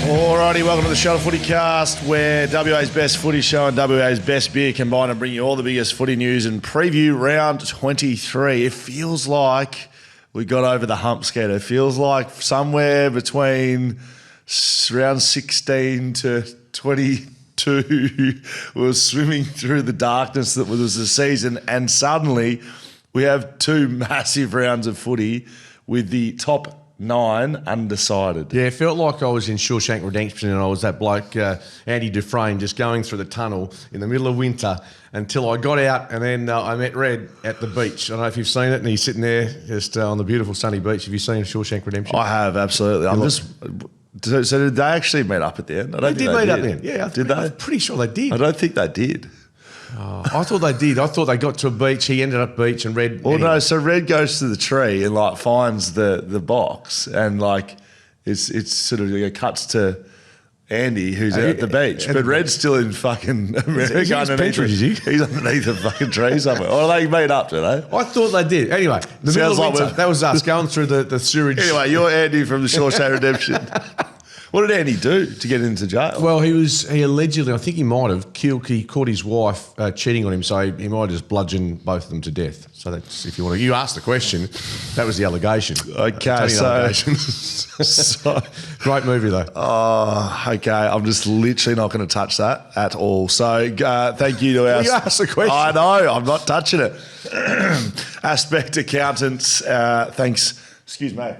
Alrighty, welcome to the show, FootyCast, where WA's best footy show and WA's best beer combine and bring you all the biggest footy news and preview round 23. It feels like we got over the hump, Skater. It feels like somewhere between round 16 to 22 we were swimming through the darkness that was the season, and suddenly we have two massive rounds of footy with the top 9 undecided. Yeah, it felt like I was in Shawshank Redemption and I was that bloke, Andy Dufresne, just going through the tunnel in the middle of winter until I got out, and then I met Red at the beach. I don't know if you've seen it, and he's sitting there just on the beautiful sunny beach. Have you seen Shawshank Redemption? I have, absolutely. So did they actually meet up at the end? They did meet up then. Yeah, did they? I'm pretty sure they did. I don't think they did. Oh, I thought they did. I thought they got to a beach. He ended up beach, and Red. Well, no. So Red goes to the tree and like finds the box, and like it's sort of cuts to Andy who's at the beach, but Red's still in fucking America. He's underneath a fucking tree somewhere. Or they meet up, do they? I thought they did. Anyway, the middle of winter, that was us going through the sewage. Anyway, you're Andy from the Shawshank Redemption. What did Andy do to get into jail? Well, he allegedly, I think he might have he caught his wife cheating on him, so he might have just bludgeoned both of them to death. So that's, if you want to, you asked the question, that was the allegation. Okay, so great movie though. Oh, okay. I'm just literally not going to touch that at all. So thank you to our. You asked the question. I know. I'm not touching it. Aspect Accountants. Thanks. Excuse me.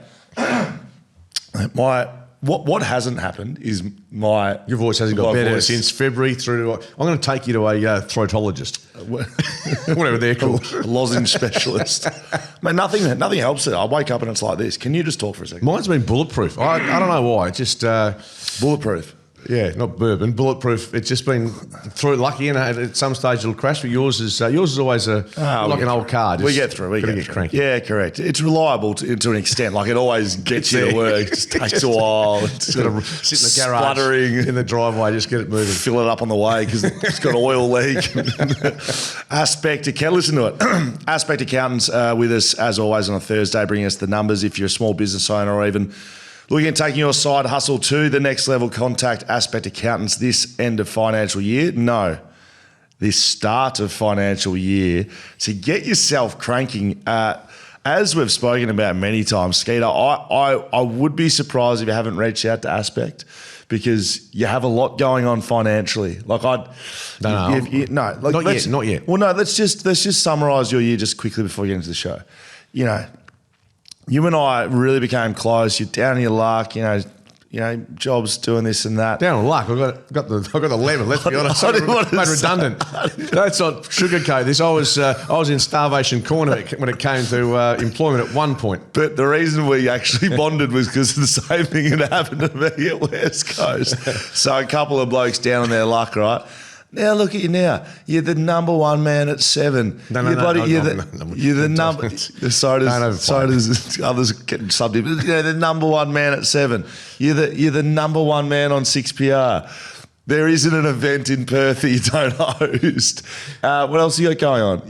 What hasn't happened is your voice hasn't got better since February through to. I'm going to take you to a throatologist, whatever they're called, a lozenge specialist. Man, nothing helps it. I wake up and it's like this. Can you just talk for a second? Mine's been bulletproof. I don't know why. It just bulletproof. Yeah, not bourbon, bulletproof. It's just been through. Lucky, at some stage it'll crash, but yours is always like an old car. We get through. We get cranky. Yeah, correct. It's reliable to an extent. Like it always gets you to work. It just takes a while. It's got to sit in the garage, spluttering in the driveway. Just get it moving. Fill it up on the way because it's got oil leak. Aspect Accountants. Listen to it. Aspect Accountants with us as always on a Thursday, bringing us the numbers. If you're a small business owner or even looking at taking your side hustle to the next level, contact Aspect Accountants this end of financial year. No, this start of financial year to get yourself cranking. As we've spoken about many times, Skeeter, I would be surprised if you haven't reached out to Aspect because you have a lot going on financially. Like not yet. Well, no, let's just summarise your year just quickly before we get into the show. You and I really became close. You're down on your luck, jobs doing this and that. Down on luck. I got the lemon. Let's be honest. Made redundant. That's not sugarcoat. This I was in starvation corner when it came to employment at one point. But the reason we actually bonded was because the same thing had happened to me at West Coast. So a couple of blokes down on their luck, right? Now look at you now. You're the number one man at 7. You're the number. So does others getting subbed in. The number one man at 7. You're the number one man on 6PR. There isn't an event in Perth that you don't host. What else you got going on?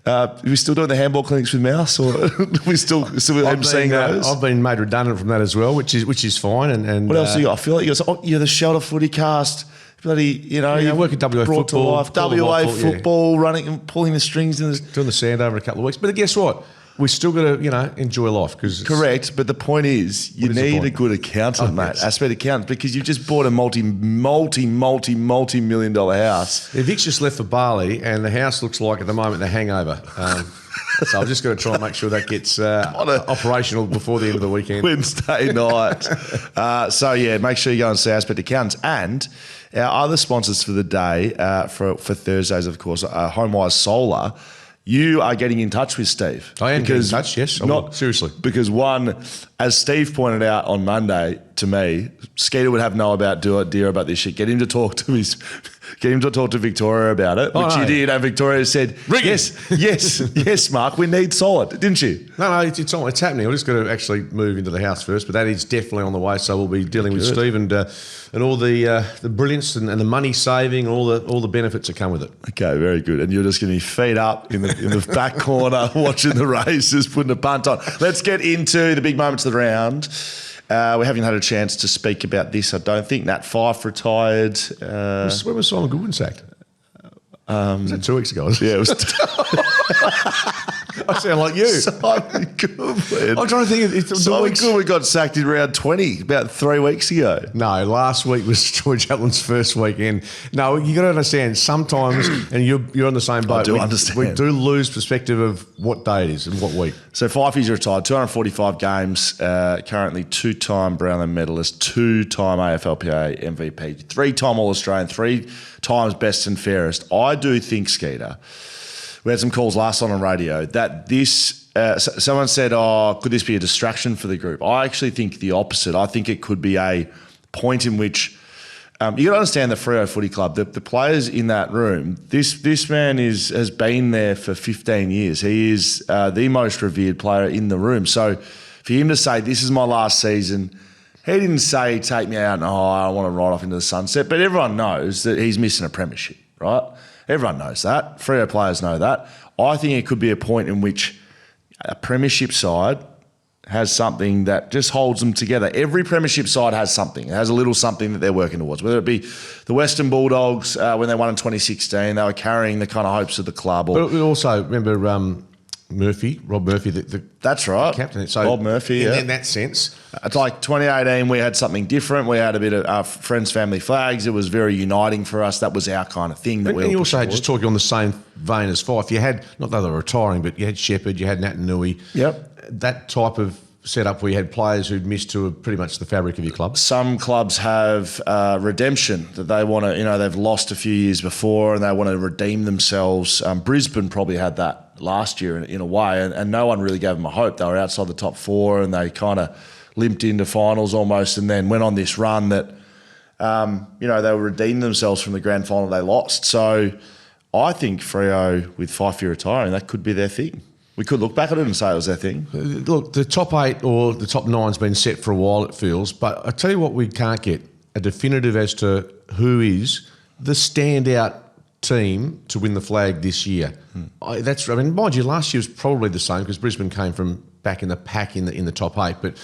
Are we still doing the handball clinics with Mouse, or we still seeing those? I've been made redundant from that as well, which is fine. And what else you got? I feel like you're the Shelter FootyCast. Bloody, I work at WA football. WA football, running and pulling the strings. Doing the sand over a couple of weeks. But guess what? We still got to, enjoy life. Correct. But the point is, you need a good accountant, mate. Yes. Aspect accountant, because you've just bought a multi-million dollar house. Vic's just left for Bali, and the house looks like, at the moment, the hangover. So I've just got to try and make sure that gets operational before the end of the weekend. Wednesday night. Make sure you go and see Aspect Accountants. And our other sponsors for the day, for Thursdays, of course, Homewise Solar. You are getting in touch with Steve. I am getting in touch, yes. Seriously. Because one, as Steve pointed out on Monday to me, Skeeter would have no idea about this shit. Get him to talk to Victoria about it, which he did. And Victoria said, yes, Mark, we need solid, didn't you? No, it's happening. I've just got to actually move into the house first, but that is definitely on the way. So we'll be dealing with Steve and all the brilliance and the money saving, all the benefits that come with it. Okay, very good. And you're just going to be feet up in the back corner watching the races, putting a punt on. Let's get into the big moments of the round. We haven't had a chance to speak about this, I don't think. Nat Fyfe retired. When was Simon Goodwin sacked? Was that 2 weeks ago? Yeah, it was. I sound like you. Simon Goodwin. I'm trying to think. Simon Goodwin got sacked in round 20 about 3 weeks ago. No, last week was George Allen's first weekend. No, you got to understand. Sometimes, and you're on the same boat. I do understand. We do lose perspective of what day it is and what week. So Fyfe's retired, 245 games, currently 2-time Brownlow medalist, 2-time AFLPA MVP, 3-time All-Australian, 3 times best and fairest. I do think, Skeeter, we had some calls last night on radio, that this, someone said, could this be a distraction for the group? I actually think the opposite. I think it could be a point in which, you got to understand the Freo Footy Club, the players in that room, this man has been there for 15 years. He is the most revered player in the room. So for him to say, this is my last season, he didn't say, take me out and, I want to ride off into the sunset. But everyone knows that he's missing a premiership, right? Everyone knows that. Freo players know that. I think it could be a point in which a premiership side has something that just holds them together. Every premiership side has something. It has a little something that they're working towards. Whether it be the Western Bulldogs, when they won in 2016, they were carrying the kind of hopes of the club. But we also remember Rob Murphy, that's right, captain. So Rob Murphy, in that sense, it's like 2018. We had something different. We had a bit of our friends, family flags. It was very uniting for us. That was our kind of thing. That and you also had, just talking on the same vein as Fyfe, you had, not that they were retiring, but you had Shepherd, you had Nat Nui. Yep, that type of setup where you had players who'd missed to pretty much the fabric of your club. Some clubs have redemption that they want to, they've lost a few years before and they want to redeem themselves. Brisbane probably had that last year in a way, and no one really gave them a hope. They were outside the top 4 and they kind of limped into finals almost, and then went on this run that, they were redeeming themselves from the grand final they lost. So I think Freo, with Fyfe retiring, that could be their thing. We could look back at it and say it was their thing. Look, the top 8 or the top 9's been set for a while, it feels. But I tell you what, we can't get a definitive as to who is the standout team to win the flag this year. Mind you, last year was probably the same because Brisbane came from back in the pack in the top 8. But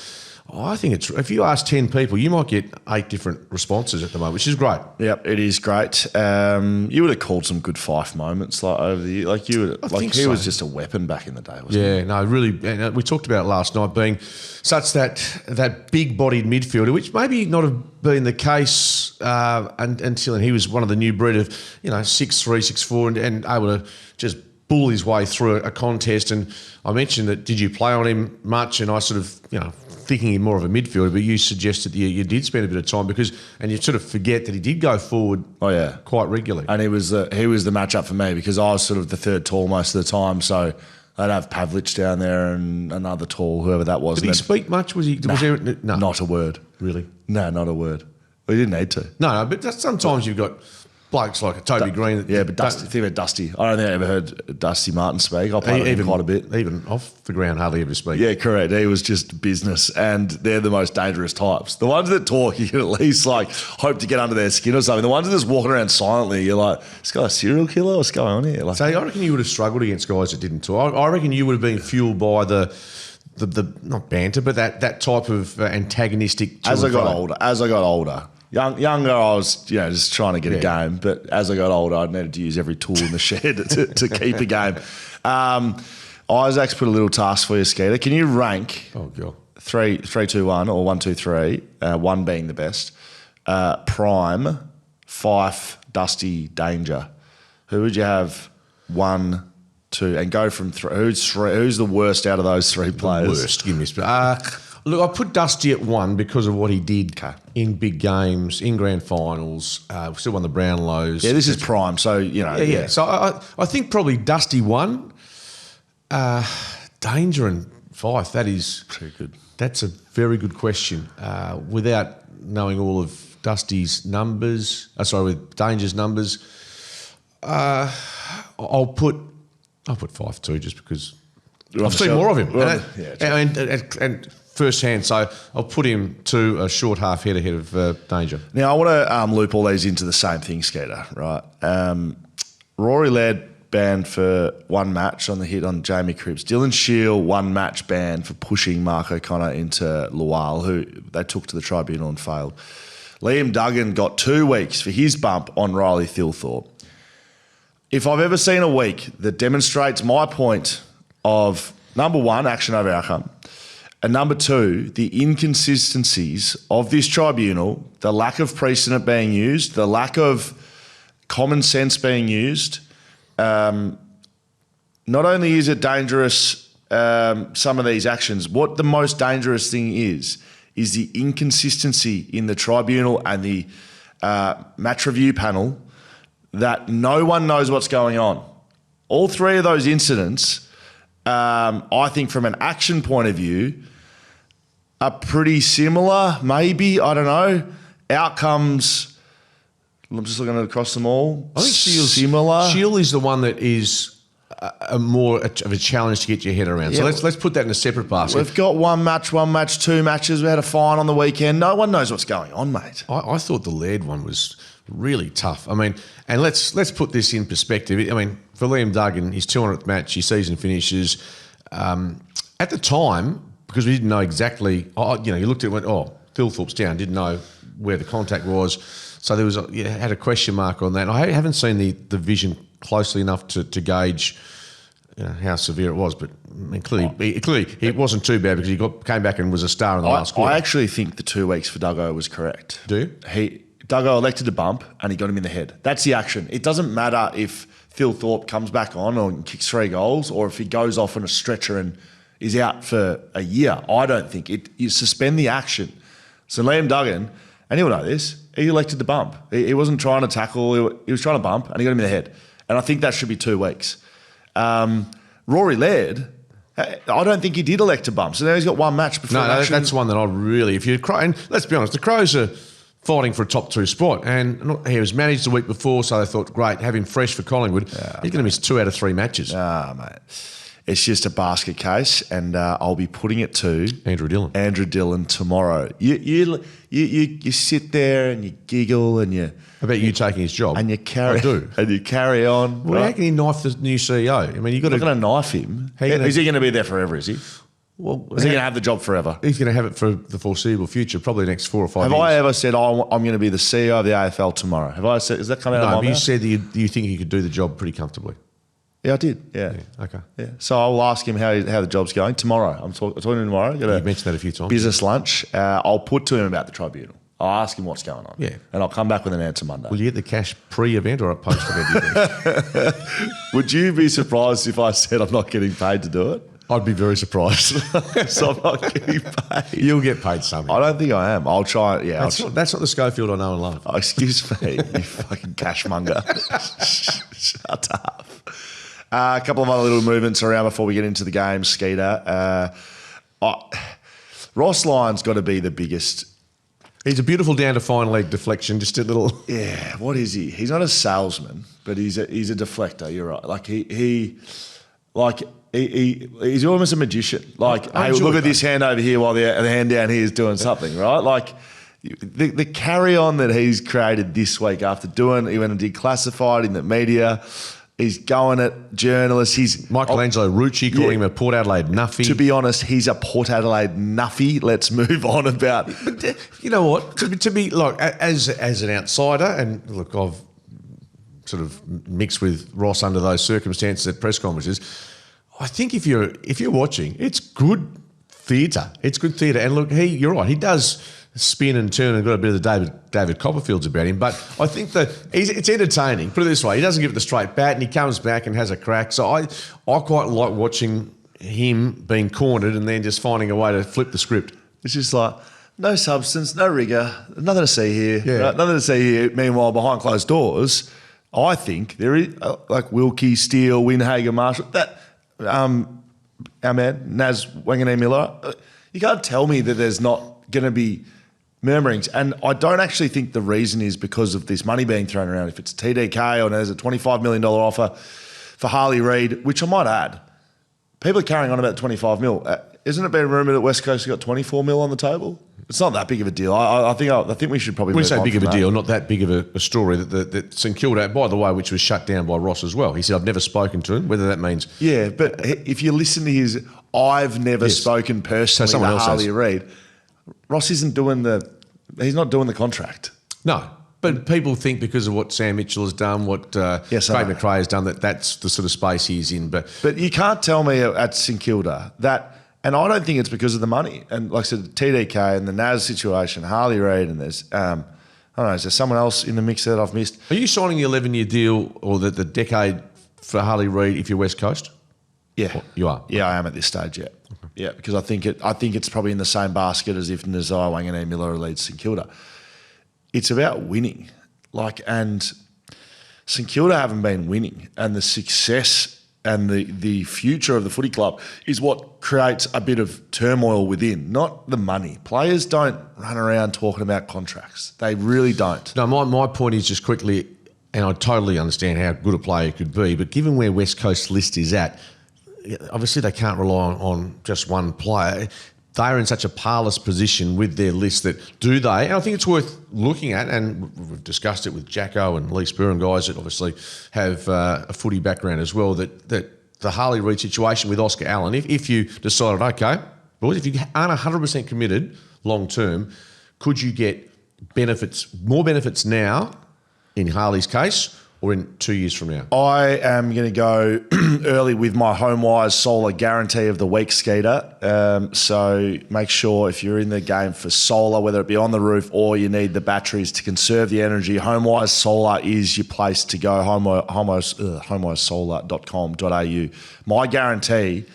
I think it's, if you ask 10 people, you might get 8 different responses at the moment, which is great. Yep, it is great. You would have called some good Fyfe moments over the year. He was just a weapon back in the day, wasn't he? Yeah, no, really. And we talked about it last night, being such that big-bodied midfielder, which maybe not have been the case until he was one of the new breed of 6'3", 6'4", and able to just bull his way through a contest. And I mentioned that, did you play on him much? And I sort of, thinking him more of a midfielder, but you suggested that you did spend a bit of time and you sort of forget that he did go forward quite regularly. And he was the matchup for me because I was sort of the third tall most of the time, so I'd have Pavlich down there and another tall, whoever that was. Did he speak much? Was there? No. Not a word. Really? No, not a word. We didn't need to. No, but sometimes you've got blokes like a Toby Green. Yeah, but Dusty, think about Dusty. I don't think I ever heard Dusty Martin speak. I played with him quite a bit. Even off the ground, hardly ever speak. Yeah, correct. He was just business, and they're the most dangerous types. The ones that talk, you can at least hope to get under their skin or something. The ones that just walking around silently, you're like, this guy a serial killer? What's going on here? So I reckon you would have struggled against guys that didn't talk. I reckon you would have been fueled by the not banter, but that type of antagonistic. As I got older. Younger, I was just trying to get a game, but as I got older, I needed to use every tool in the shed to keep a game. Isaac's put a little task for you, Skeeter. Can you rank 3, 2, 1 or 1, 2, 3, 1 being the best, Prime, Fyfe, Dusty, Danger? Who would you have 1, 2, and go from 3? Who's the worst out of those 3 players? The worst, give me a look, I put Dusty at 1 because of what he did in big games, in grand finals. Still won the Brownlows. Yeah, this is prime, so, Yeah. So I think probably Dusty 1, Danger and Fyfe. That is pretty good. That's a very good question. Without knowing all of Dusty's numbers, with Danger's numbers, I'll put Fyfe 2 just because I've seen more of him. And firsthand, so I'll put him to a short half head ahead of Danger. Now, I want to loop all these into the same thing, Skeeter, right? Rory Laird banned for one match on the hit on Jamie Cripps. Dylan Shield, 1 match ban for pushing Mark O'Connor into Lual, who they took to the tribunal and failed. Liam Duggan got 2 weeks for his bump on Riley Thilthorpe. If I've ever seen a week that demonstrates my point of, number 1, action over outcome, and number 2, the inconsistencies of this tribunal, the lack of precedent being used, the lack of common sense being used, not only is it dangerous, some of these actions, what the most dangerous thing is the inconsistency in the tribunal and the match review panel, that no one knows what's going on. All 3 of those incidents, I think from an action point of view, are pretty similar, maybe, I don't know. Outcomes, I'm just looking across them all. I think Shield's similar. Shield is the one that is more of a challenge to get your head around. Yeah. So let's put that in a separate basket. We've got 1 match, 2 matches. We had a fine on the weekend. No one knows what's going on, mate. I thought the Laird one was really tough. I mean, and let's put this in perspective. I mean, for Liam Duggan, his 200th match, his season finishes. At the time, because we didn't know exactly, you looked at it and went, Thilthorpe's down, didn't know where the contact was. So there was had a question mark on that. And I haven't seen the vision closely enough to gauge how severe it was, but I mean, clearly it wasn't too bad because he came back and was a star in the last quarter. I actually think the 2 weeks for Duggo was correct. Do you? Duggo elected to bump and he got him in the head. That's the action. It doesn't matter if Thilthorpe comes back on or kicks 3 goals or if he goes off on a stretcher and is out for a year. I don't think you suspend the action. So Liam Duggan, and he'll know this, he elected to bump. He wasn't trying to tackle, he was trying to bump and he got him in the head. And I think that should be 2 weeks. Rory Laird, I don't think he did elect to bump. So now he's got 1 match before that's one that I really, and let's be honest, the Crows are fighting for a top 2 spot, and he was managed the week before, so they thought, great, have him fresh for Collingwood. He's going to miss 2 out of 3 matches. Mate. It's just a basket case, and I'll be putting it to Andrew Dillon tomorrow. You sit there and you giggle and you. How about you taking his job? And you carry. I do. And you carry on. Well, how can he knife the new CEO? I mean, you got to. Not going to knife him. Is he going to be there forever? Is he? Well, is he going to have the job forever? He's going to have it for the foreseeable future, probably the next 4 or 5 years. Have I ever said, I'm going to be the CEO of the AFL tomorrow? Have I said? Is that coming out of my mouth? No, you said that you think he could do the job pretty comfortably. Yeah, I did. Yeah. Okay. Yeah. So I'll ask him how the job's going tomorrow. I'm talking to him tomorrow. You mentioned that a few times. Business lunch. I'll put to him about the tribunal. I'll ask him what's going on. Yeah. And I'll come back with an answer Monday. Will you get the cash pre-event or post-event? Would you be surprised if I said I'm not getting paid to do it? I'd be very surprised. So I'm not getting paid. You'll get paid something. I don't think I am. I'll try. Yeah. That's not the Schofield I know and love. Oh, excuse me, you fucking cashmonger. Shut up. A couple of other little movements around before we get into the game, Skeeter. Ross Lyon's got to be the biggest. He's a beautiful down to fine leg deflection, just a little. Yeah, what is he? He's not a salesman, but he's a deflector. You're right. Like he's almost a magician. Like, hey, look at this hand over here while the hand down here is doing something, right? Like the carry on that he's created this week after he went and did classified in the media. He's going at journalists. He's Michelangelo Rucci calling him a Port Adelaide nuffy. To be honest, he's a Port Adelaide nuffy. Let's move on about. But you know what? To be like as an outsider, and look, I've sort of mixed with Ross under those circumstances at press conferences. I think if you're watching, it's good theatre. It's good theatre, and look, you're right. He does spin and turn and got a bit of the David Copperfields about him, but I think that it's entertaining. Put it this way, he doesn't give it the straight bat and he comes back and has a crack. So I quite like watching him being cornered and then just finding a way to flip the script. It's just like, no substance, no rigour, nothing to see here. Yeah. Right? Nothing to see here. Meanwhile, behind closed doors, I think there is, like Wilkie, Steele, Winhager, Marshall, that, our man, Naz Wanganeen Miller, you can't tell me that there's not going to be murmurings. And I don't actually think the reason is because of this money being thrown around. If it's TDK or there's a $25 million offer for Harley Reid, which I might add, people are carrying on about 25 mil. Isn't it been rumoured that West Coast got 24 mil on the table? It's not that big of a deal. I think we should probably. When you move say on big of from a that. deal, not that big of a story that St Kilda, by the way, which was shut down by Ross as well. He said, I've never spoken to him, whether that means... Yeah, but if you listen to his, I've never spoken personally someone to else Harley has. Reid. Ross isn't doing he's not doing the contract. No, but people think because of what Sam Mitchell has done, what Yes, Craig I know. McRae has done, that's the sort of space he's in. But But you can't tell me at St Kilda that, and I don't think it's because of the money. And like I said, TDK and the Naz situation, Harley Reid, and there's, I don't know, is there someone else in the mix that I've missed? are you signing the 11-year deal or the decade for Harley Reid if you're West Coast? Yeah, You are? Yeah, I am at this stage. Yeah, yeah, because I think it's probably in the same basket as if Nazai Wanganeen Miller leads St Kilda. It's about winning, and St Kilda haven't been winning, and the success and the future of the footy club is what creates a bit of turmoil within, not the money. Players don't run around talking about contracts. They really don't. No, my point is just quickly, and I totally understand how good a player could be, but given where West Coast's list is at, obviously they can't rely on just one player. They're in such a parlous position with their list that do they? And I think it's worth looking at, and we've discussed it with Jacko and Lee Spur and guys that obviously have a footy background as well, that the Harley Reid situation with Oscar Allen, if you decided, okay, boys, if you aren't 100% committed long term, could you get more benefits now in Harley's case or in 2 years from now? I am going to go early with my Homewise Solar guarantee of the week, Skeeter. So make sure if you're in the game for solar, whether it be on the roof or you need the batteries to conserve the energy, Homewise Solar is your place to go, homewisesolar.com.au. My guarantee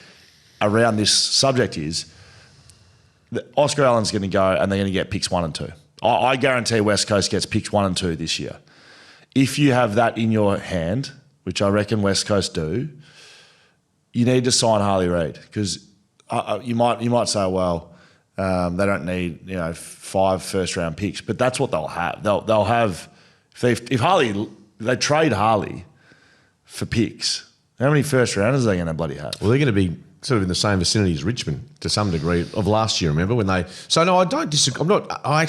around this subject is that Oscar Allen's going to go and they're going to get picks 1 and 2. I guarantee West Coast gets picks 1 and 2 this year. If you have that in your hand, which I reckon West Coast do, you need to sign Harley Reid because you might say, well, they don't need 5 first-round picks, but that's what they'll have. They'll have if Harley they trade Harley for picks. How many first-rounders are they going to bloody have? Well, they're going to be sort of in the same vicinity as Richmond to some degree of last year, remember, when they... So, no, I don't disagree. I'm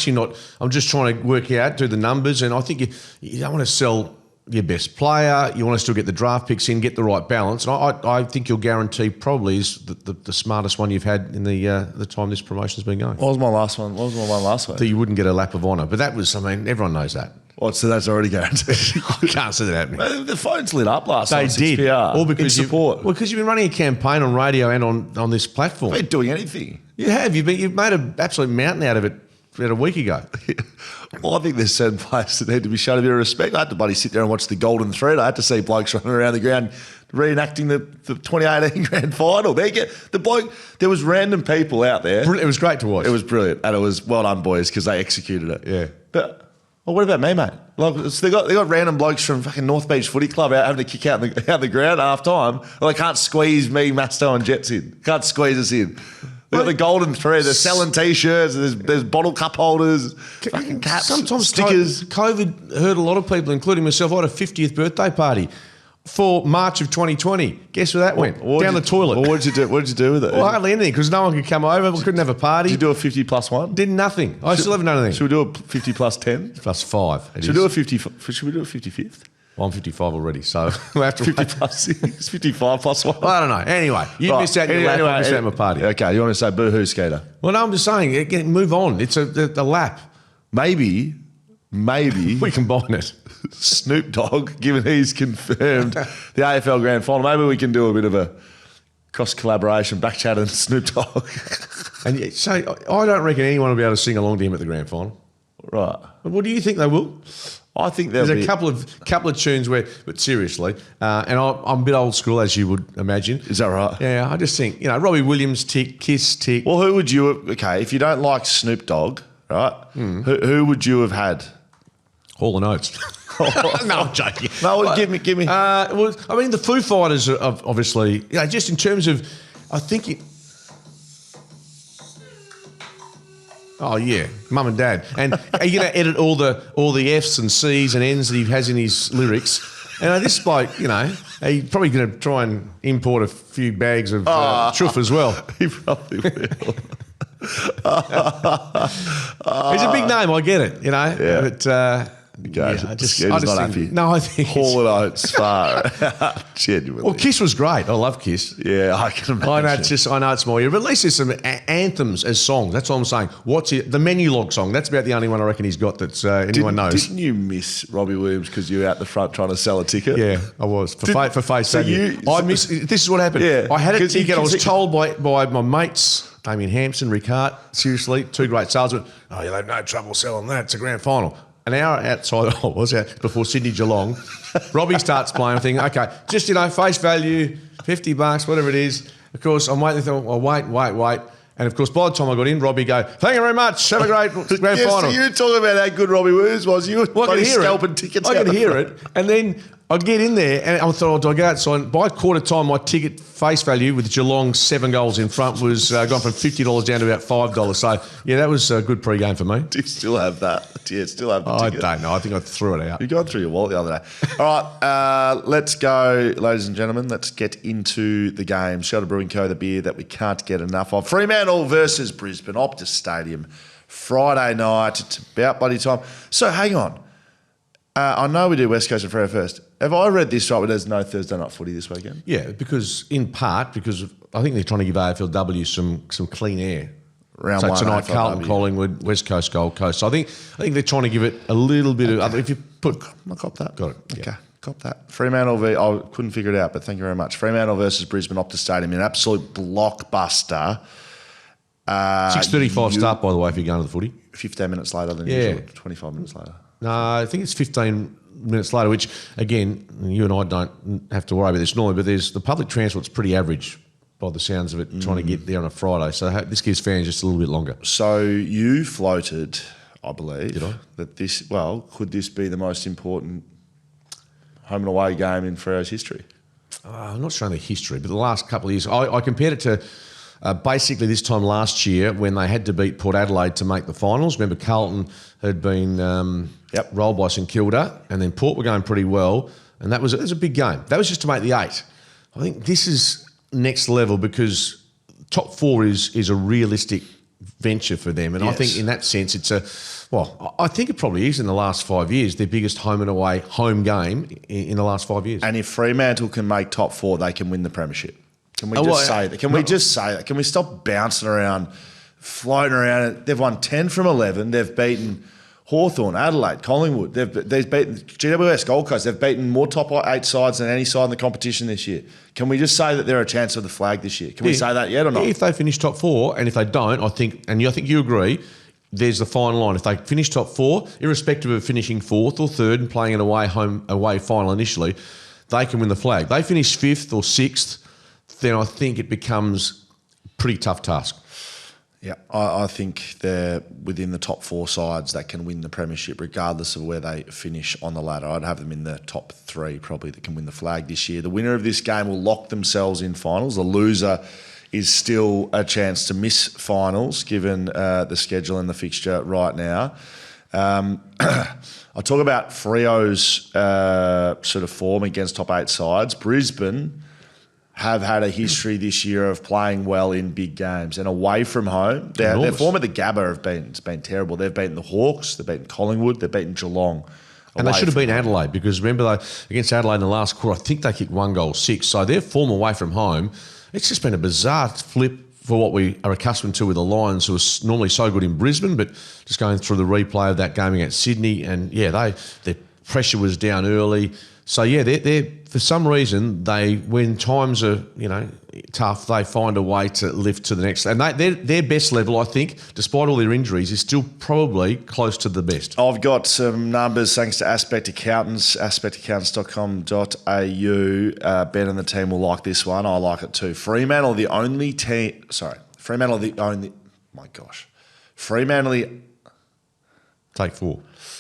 just trying to work out, do the numbers, and I think you don't want to sell your best player. You want to still get the draft picks in, get the right balance. And I think your guarantee probably is the smartest one you've had in the time this promotion's been going. What was my last one? What was my one last week? That you wouldn't get a lap of honour. But that was, everyone knows that. So that's already guaranteed. I can't see that happening. The phone's lit up last night. They did. 6PR. All because in support. Well, because you've been running a campaign on radio and on this platform. They're doing anything. You have. You've made an absolute mountain out of it about a week ago. Well, I think there's certain players that need to be shown a bit of respect. I had to bloody sit there and watch the Golden Thread. I had to see blokes running around the ground reenacting the 2018 grand final. There was random people out there. It was great to watch. It was brilliant, and it was well done, boys, because they executed it. Yeah. But what about me, mate? Like, they got random blokes from fucking North Beach Footy Club out having to kick out the ground at half time. Well, they can't squeeze me, Masto, and Jets in. Can't squeeze us in. They've got the Golden Thread. They're selling T-shirts. There's bottle cup holders, fucking caps, Sometimes stickers. COVID hurt a lot of people, including myself. I had a 50th birthday party for March of 2020. Guess where that went? Down the toilet. Well, what did you do with it? Well, hardly anything because no one could come over. We couldn't have a party. Did you do a 50 plus one? Did nothing. I still haven't done anything. Should we do a 50 plus 10? Plus 5. Should we do a 50? Should we do a 55th? Well, I'm 55 already, so we'll have to 50 plus 6, 55 plus 1. I don't know. Anyway, you missed out your lap. I missed out my party. Okay, you want to say boo-hoo, Skater? Well, no, I'm just saying, move on. It's a lap. Maybe We combine it. Snoop Dogg, given he's confirmed the AFL Grand Final, maybe we can do a bit of a cross collaboration, BackChat and Snoop Dogg. And so I don't reckon anyone will be able to sing along to him at the grand final. Right. But what do you think they will? I think There's there'll a couple of tunes where, but seriously, and I'm a bit old school, as you would imagine. Is that right? Yeah, I just think, Robbie Williams tick, Kiss tick. Well, who would you? Okay, if you don't like Snoop Dogg, right? Who would you have had? Hall and Oates. No, I'm joking. No, give me. Well, I mean, the Foo Fighters are obviously, just in terms of, I think it. Oh yeah, Mum and Dad. And are you going to edit all the F's and C's and N's that he has in his lyrics? And this bloke, he's probably going to try and import a few bags of truff as well. He probably will. He's a big name, I get it, you know. Yeah. But I just not think, happy. no, I think Hall and Oates far. Genuinely. well, Kiss was great. I love Kiss. Yeah, I can imagine. I know it's more, but at least there's some anthems as songs. That's all I'm saying. What's it? The Menu Log song. That's about the only one I reckon he's got that's anyone knows. Didn't you miss Robbie Williams because you were out the front trying to sell a ticket? Yeah, I was for face value. This is what happened. Yeah, I had a 'cause ticket. I was you- told by my mates, Damien Hampson, Ricard, seriously, two great salesmen. Oh, you'll have no trouble selling that. It's a grand final. An hour outside, I was out before Sydney Geelong. Robbie starts playing. I'm thinking, okay, just face value, $50, whatever it is. Of course, I'm waiting. Wait. And of course, by the time I got in, Robbie go, "Thank you very much. Have a great grand final." So you were talking about how good Robbie Williams was. You were Well, I could hear scalping it. tickets. I out could the hear front. it, and then I'd get in there, and I thought, do I go outside? By quarter time, my ticket face value with Geelong 7 goals in front was gone from $50 down to about $5. So yeah, that was a good pre-game for me. Do you still have that? Do you still have the I ticket? don't know. I think I threw it out. You got through your wallet the other day. All right, let's go, ladies and gentlemen. Let's get into the game. Shelter Brewing Co., the beer that we can't get enough of. Fremantle versus Brisbane, Optus Stadium, Friday night. It's about bloody time. So hang on. I know we do West Coast and Freo first. Have I read this right? But there's no Thursday night footy this weekend. Yeah, because I think they're trying to give AFLW some clean air. Round so one, tonight, AFLW. Carlton, Collingwood, West Coast, Gold Coast. So I think they're trying to give it a little bit of. If you put, I cop that. got it. Okay, Yeah. cop that. Fremantle I couldn't figure it out, but thank you very much. Fremantle versus Brisbane, Optus Stadium, an absolute blockbuster. 6:35 start, by the way, if you're going to the footy. 15 minutes later than Yeah. usual. 25 minutes later. No, I think it's 15 minutes later, which, again, you and I don't have to worry about this normally, but the public transport's pretty average by the sounds of it, trying to get there on a Friday. So this gives fans just a little bit longer. So you floated, I believe, Did I? that could this be the most important home and away game in Freo's history? I'm not showing the history, but the last couple of years, I compared it to basically this time last year when they had to beat Port Adelaide to make the finals. Remember, Carlton had been rolled by St Kilda, and then Port were going pretty well, and it was a big game. That was just to make the 8. I think this is next level because top 4 is a realistic venture for them, and I think in that sense I think it probably is in the last 5 years their biggest home and away home game in the last 5 years. And if Fremantle can make top 4, they can win the premiership. Can we just say that? Can we just say that? Can we stop bouncing around, floating around? They've won 10 from 11. They've beaten Hawthorn, Adelaide, Collingwood. They've beaten GWS, Gold Coast. They've beaten more top 8 sides than any side in the competition this year. Can we just say that they're a chance of the flag this year? Can we say that yet or not? If they finish top 4, and if they don't, I think you agree, there's the fine line. If they finish top 4, irrespective of finishing 4th or 3rd and playing an away final initially, they can win the flag. They finish 5th or 6th, then I think it becomes a pretty tough task. Yeah, I think they're within the top 4 sides that can win the premiership regardless of where they finish on the ladder. I'd have them in the top 3 probably that can win the flag this year. The winner of this game will lock themselves in finals. The loser is still a chance to miss finals given the schedule and the fixture right now. I'll talk about Freo's sort of form against top 8 sides. Brisbane have had a history this year of playing well in big games and away from home. Their form at the Gabba it's been terrible. They've beaten the Hawks, they've beaten Collingwood, they've beaten Geelong. And they should have beaten Adelaide because remember against Adelaide in the last quarter, I think they kicked 1 goal 6. So their form away from home, it's just been a bizarre flip for what we are accustomed to with the Lions, who are normally so good in Brisbane, but just going through the replay of that game against Sydney, and their pressure was down early. So they're for some reason when times are tough, they find a way to lift to the next. And their best level, I think, despite all their injuries, is still probably close to the best. I've got some numbers thanks to Aspect Accountants, aspectaccountants.com.au. Ben and the team will like this one. I like it too. Fremantle the only. Take 4.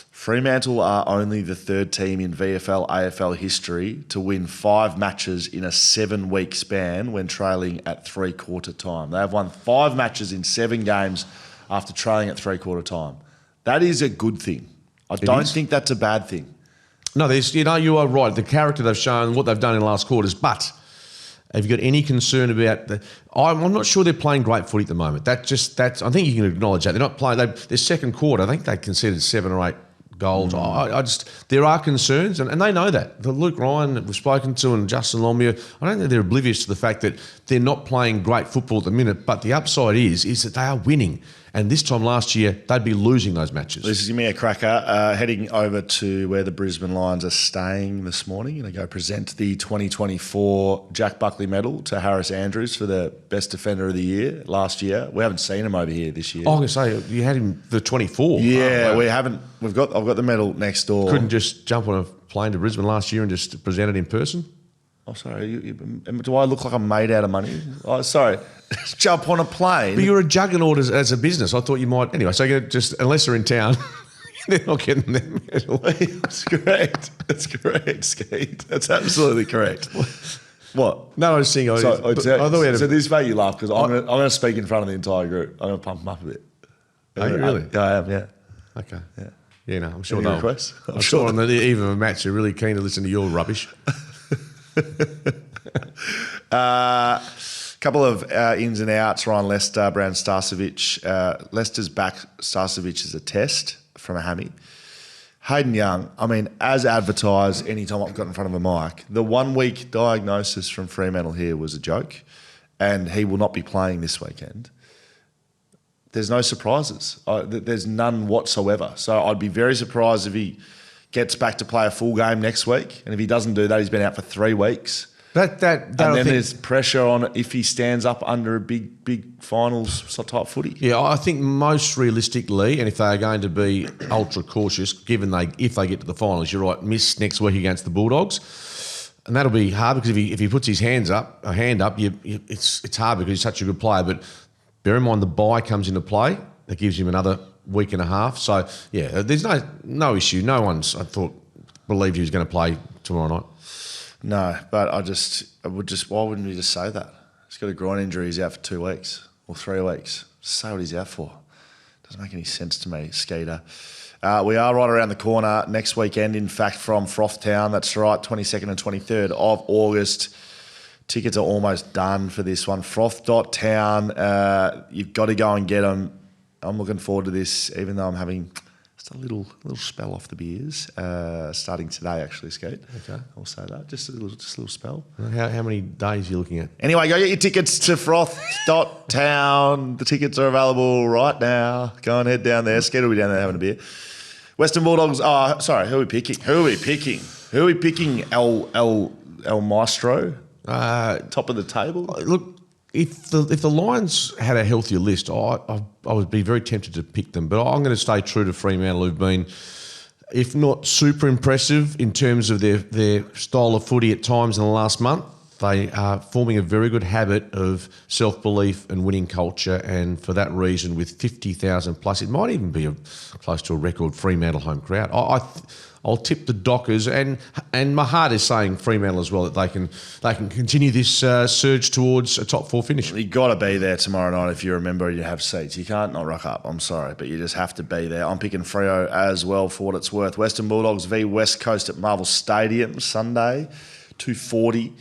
Fremantle are only the 3rd team in VFL AFL history to win 5 matches in a 7-week span when trailing at 3/4 time. They have won 5 matches in 7 games after trailing at 3/4 time. That is a good thing. I don't think that's a bad thing. No, you are right. The character they've shown, what they've done in the last quarters, but Have you got any concern about the? I'm not sure they're playing great footy at the moment. That's. I think you can acknowledge that they're not playing. Their second quarter, I think they conceded 7 or 8 goals. I just there are concerns, and they know that. The Luke Ryan that we've spoken to and Justin Longmuir, I don't think they're oblivious to the fact that they're not playing great football at the minute. But the upside is that they are winning. And this time last year, they'd be losing those matches. This is going to be a cracker. Heading over to where the Brisbane Lions are staying this morning. Going to go present the 2024 Jack Buckley Medal to Harris Andrews for the best defender of the year last year. We haven't seen him over here this year. I was going to say, you had him the 24. Yeah, Oh, wow. we haven't. I've got the medal next door. Couldn't just jump on a plane to Brisbane last year and just present it in person? Oh, sorry. Do I look like I'm made out of money? Oh, sorry. Jump on a plane. But you're a juggernaut as a business. I thought you might. Anyway, so you're just, unless they're in town, they're not getting their medal. That's correct. That's correct, Skeet. That's absolutely correct. What? No, I was saying. So this way you laugh because I'm going to speak in front of the entire group. I'm going to pump them up a bit. Are you really? Yeah, I am, yeah. Okay. Yeah. Yeah, no, I'm sure Any they'll. requests? I'm sure on the eve of a match, they're really keen to listen to your rubbish. Couple of ins and outs. Ryan Lester, Brand Starcevic. Lester's back. Starcevic is a test from a hammy. Hayden Young, I mean, as advertised, anytime I've got in front of a mic, the 1 week diagnosis from Fremantle here was a joke, and he will not be playing this weekend. There's no surprises. There's none whatsoever. So I'd be very surprised if he gets back to play a full game next week, and if he doesn't do that, he's been out for 3 weeks. And then there's pressure on if he stands up under a big finals type footy. Yeah, I think most realistically, and if they are going to be ultra cautious, given if they get to the finals, you're right, miss next week against the Bulldogs, and that'll be hard because if he puts his hand up, it's hard because he's such a good player. But bear in mind the bye comes into play. That gives him another week and a half. So yeah, there's no issue. No one's believed he was going to play tomorrow night. No, but why wouldn't you just say that? He's got a groin injury, he's out for 2 weeks or 3 weeks. Just say what he's out for. Doesn't make any sense to me, Skeeter. We are right around the corner next weekend, in fact, from Frothtown. That's right, 22nd and 23rd of August. Tickets are almost done for this one. Froth.town, you've got to go and get them. I'm looking forward to this, even though I'm having just a little spell off the beers, starting today, actually, Skate. Okay. I'll say that. Just a little spell. How many days are you looking at? Anyway, go get your tickets to Froth.town. The tickets are available right now. Go and head down there. Skate will be down there having a beer. Western Bulldogs. Oh, sorry. Who are we picking? Who are we picking? El Maestro? Top of the table? Look, if the Lions had a healthier list, I would be very tempted to pick them. But I'm going to stay true to Fremantle, who've been, if not super impressive in terms of their style of footy at times in the last month. They are forming a very good habit of self-belief and winning culture, and for that reason, with 50,000 plus, it might even be close to a record Fremantle home crowd. I'll tip the Dockers, and my heart is saying Fremantle as well, that they can continue this surge towards a top 4 finish. You got to be there tomorrow night if you're a member and you have seats. You can't not rock up. I'm sorry, but you just have to be there. I'm picking Freo as well for what it's worth. Western Bulldogs v West Coast at Marvel Stadium Sunday, 2:40.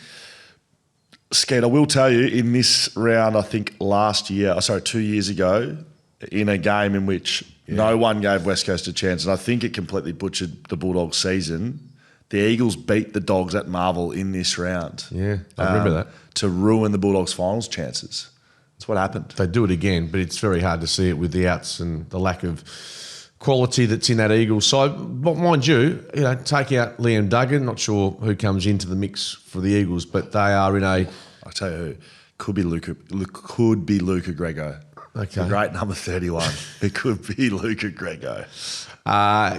Skate, I will tell you, in this round, I think 2 years ago, in a game in which no one gave West Coast a chance, and I think it completely butchered the Bulldogs season, the Eagles beat the Dogs at Marvel in this round. Yeah, I remember that. To ruin the Bulldogs' finals chances. That's what happened. They do it again, but it's very hard to see it with the outs and the lack of quality that's in that Eagles side. But mind you, take out Liam Duggan. Not sure who comes into the mix for the Eagles, but they are in a. I'll tell you who. Could be Luca Grego. Okay. The great number 31. It could be Luca Grego.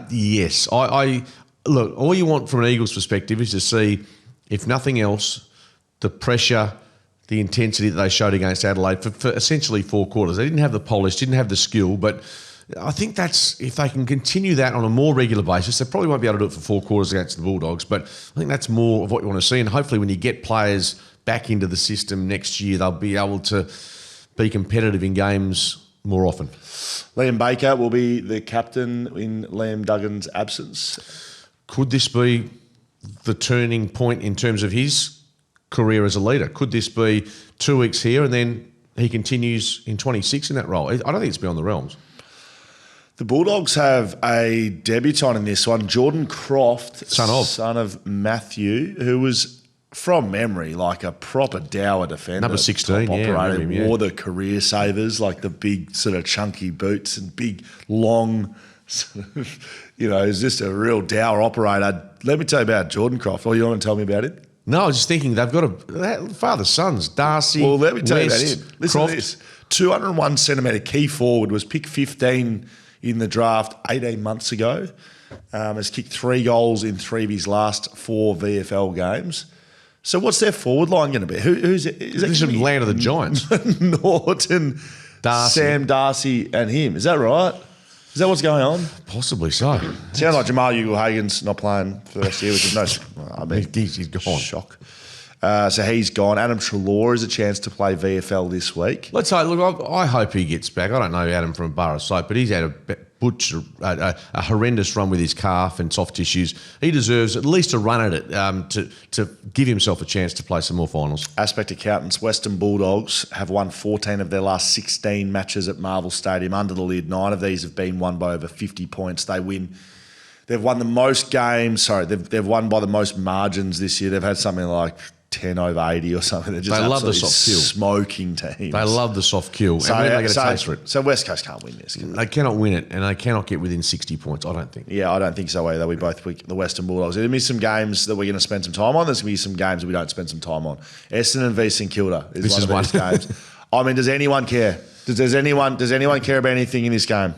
Yes. I look, all you want from an Eagles perspective is to see, if nothing else, the pressure, the intensity that they showed against Adelaide for essentially 4 quarters. They didn't have the polish, didn't have the skill, but I think that's, if they can continue that on a more regular basis, they probably won't be able to do it for 4 quarters against the Bulldogs, but I think that's more of what you want to see. And hopefully when you get players back into the system next year, they'll be able to be competitive in games more often. Liam Baker will be the captain in Liam Duggan's absence. Could this be the turning point in terms of his career as a leader? Could this be 2 weeks here and then he continues in 26 in that role? I don't think it's beyond the realms. The Bulldogs have a debutant in this one, Jordan Croft, son of Matthew, who was, from memory, like a proper dour defender. Number 16, top operator, him, wore the career savers, like the big sort of chunky boots and big, long, sort of, is just a real dour operator. Let me tell you about Jordan Croft. You want to tell me about it? No, I was just thinking they've got father sons, Darcy. Well, let me tell West, you about him. Listen Croft. to this: 201 centimetre key forward, was picked 15 in the draft 18 months ago. Has kicked 3 goals in 3 of his last 4 VFL games. So what's their forward line going to be? Who's it? Is This is land of the Giants. Norton, Darcy. Sam Darcy, and him. Is that right? Is that what's going on? Possibly so. Sounds like Jamal Ugle-Hagen's not playing for the rest of the year, which is He's gone. Shock. So he's gone. Adam Treloar has a chance to play VFL this week. Let's say, look, I hope he gets back. I don't know Adam from a bar of soap, but he's had a horrendous run with his calf and soft tissues. He deserves at least a run at it to give himself a chance to play some more finals. Aspect Accountants, Western Bulldogs have won 14 of their last 16 matches at Marvel Stadium under the lid. 9 of these have been won by over 50 points. They've won the most games. Sorry, they've won by the most margins this year. They've had something like 10 over 80 or something. They're just they love the absolutely soft kill. Smoking teams. They love the soft kill. So, and they get a taste for it. So West Coast can't win this. They cannot win it, and they cannot get within 60 points, I don't think. Yeah, I don't think so either. We both pick the Western Bulldogs. There'll be some games that we're going to spend some time on. There's going to be some games that we don't spend some time on. Essendon v St Kilda is one of these games. I mean, does anyone care? Does anyone care about anything in this game?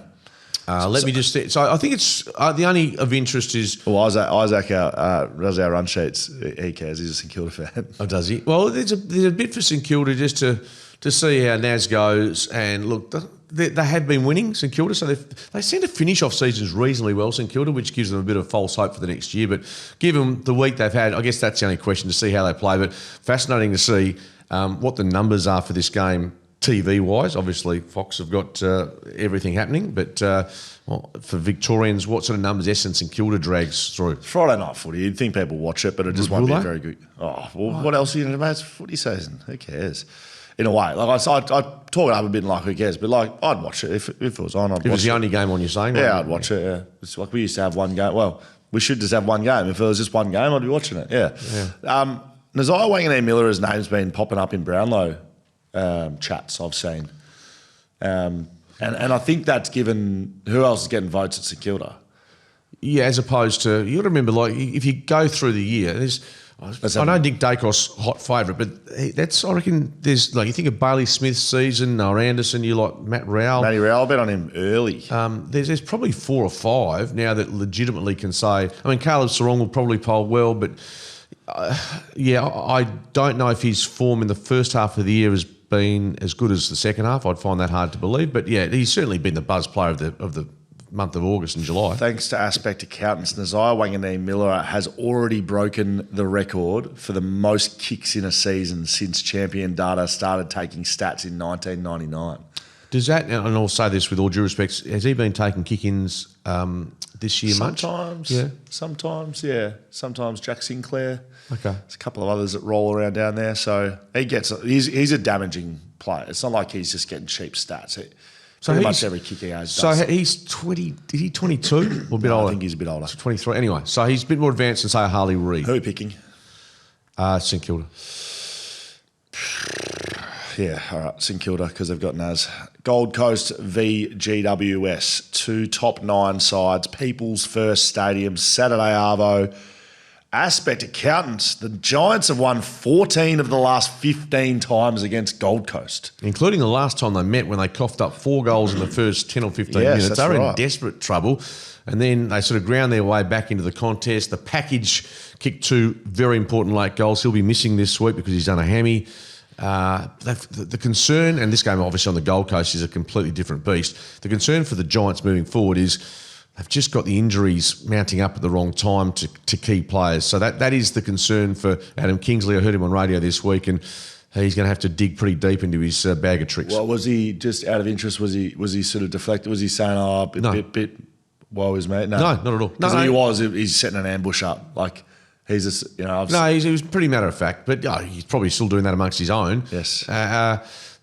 Let me just say, so I think it's the only of interest is... Well, Isaac does our run sheets. He cares. He's a St Kilda fan. Oh, does he? Well, there's a bit for St Kilda just to see how Naz goes. And look, they have been winning, St Kilda, so they seem to finish off seasons reasonably well, St Kilda, which gives them a bit of false hope for the next year. But given the week they've had, I guess that's the only question, to see how they play. But fascinating to see what the numbers are for this game. TV-wise, obviously, Fox have got everything happening, but for Victorians, what sort of numbers Essendon and Kilda drags through? Friday night footy, you'd think people watch it, but it just won't be very good. Oh, well, what else are you going to do? It's footy season. Who cares? In a way. Like I talk it up a bit like who cares, but like I'd watch it if it was on. If it was the only game on, you're saying? Yeah, I'd watch it, yeah. It's like we used to have one game. Well, we should just have one game. If it was just one game, I'd be watching it, yeah. Nazai Wanganeen-Miller's name's been popping up in Brownlow chats I've seen. And I think that's given who else is getting votes at St Kilda. Yeah, as opposed to, you got to remember, like, if you go through the year, I know Nick Dacos hot favourite, but that's, I reckon, there's, like, you think of Bailey Smith's season, or Anderson, you like Matty Rowell, I bet on him early. There's probably 4 or 5 now that legitimately can say, I mean, Caleb Sarong will probably poll well, but I don't know if his form in the first half of the year has been as good as the second half. I'd find that hard to believe, but yeah, he's certainly been the buzz player of the month of August and July. Thanks to Aspect Accountants, Nazai Wanganeen-Miller has already broken the record for the most kicks in a season since Champion Data started taking stats in 1999. Does that, and I'll say this with all due respect, has he been taking kick-ins this year much? Sometimes, yeah. Sometimes Jack Sinclair. Okay. There's a couple of others that roll around down there. So he's a damaging player. It's not like he's just getting cheap stats. Pretty much every kick he has does. So he's 20, is he 22 or a bit older? I think he's a bit older. 23. Anyway, so he's a bit more advanced than, say, Harley Reid. Who are you picking? St Kilda. Yeah, all right, St Kilda, because they've got Naz. Gold Coast v GWS, 2 top 9 sides, People's First Stadium, Saturday Arvo. Aspect Accountants, the Giants have won 14 of the last 15 times against Gold Coast. Including the last time they met when they coughed up 4 goals in the first 10 or 15 minutes. They were in desperate trouble. And then they sort of ground their way back into the contest. The package kicked 2 very important late goals. He'll be missing this week because he's done a hammy. The concern, and this game obviously on the Gold Coast is a completely different beast. The concern for the Giants moving forward is they've just got the injuries mounting up at the wrong time to key players. So that is the concern for Adam Kingsley. I heard him on radio this week, and he's going to have to dig pretty deep into his bag of tricks. Well, was he, just out of interest, was he sort of deflected? Was he saying, bit woe is mate? No, not at all. He's setting an ambush up. Like, He's just, No, he was pretty matter of fact, but he's probably still doing that amongst his own. Yes.